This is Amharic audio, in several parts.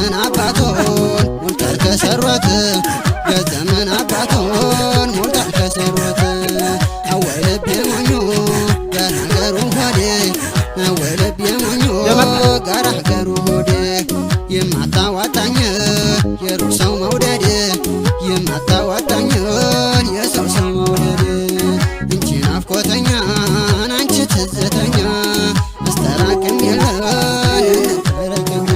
ገዘመን አባቶን ሞልቷል ከሰሮት ገዘመን አባቶን ሞልቷል ከሰሮት አወይ ልቤ ሞኞ ጋር ሀገሩ ሆዴ አወይ ልቤ ሞኞ ጋር ሀገሩ ሆዴ የማታዋጣኝ የሩቅ ሰው መውደድ የማታዋጣኝን የሰው ሰው መውደድ እንቺ ናፍቆተኛ አንቺ ትዝተኛ አስተራቅም የለን እንተረቅም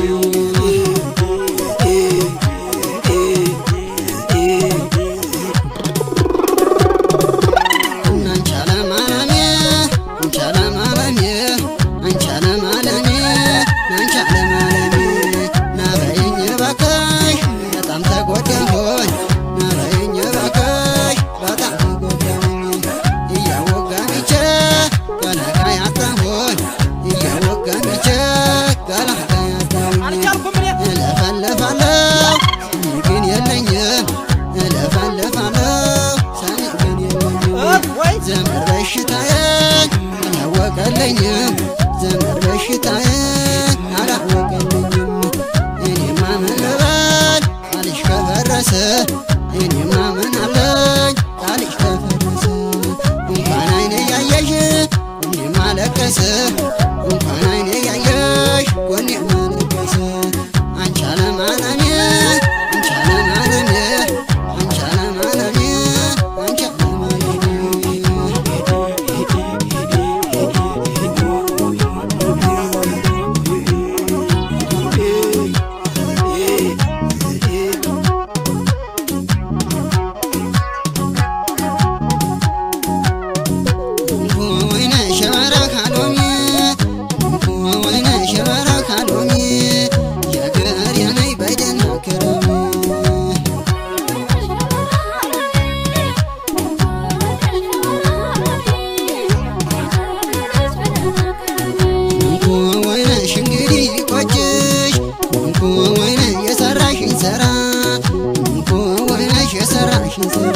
አንቺ አለማለሜ አንቺ አለማለሜ አንቺ አለማለሜ አንቺ አለማለሜ ናበይኝ እባክሽ በጣም ተጎዳሁኝ ናበይኝ እባክሽ በጣም ተጎዳሁኝ እያወጋንቼ ገላጋ ያጣሁኝ እያወጋንቼ ገላጋ ያጣሁኝ እለፈልፋለሁ ሰሚ ግን የለኝም እለፈልፋለሁ ሰሚ ግን የለኝም ዘመድ በሽታዬን አላወቀልኝም ዘመድ በሽታዬን አላወቀልኝም እኔማ ምን ልበል ቃልሽ ከፈረሰ እኔማ ምን አለኝ ቃልሽ ከፈረሰ እንኳን አይኔ ያየሽ ጎኔማ ለቀሰ እንኳን አይኔ ያየሽ ጎኔማ ለቀሰ አንቺ አለማለሜ አንቺ አለማለሜ አንቺ አለማለሜ አንቺ ወይነሽ የበረካ ሎሚ ወይነሽ የበረካ ሎሚ የገር የነይ በደና ክረሚ ወይነሽ እንግዲህ ሊቆጭሽ ወይነሽ የሰራሽን ስራ ወይነሽ የሰራሽን ስራ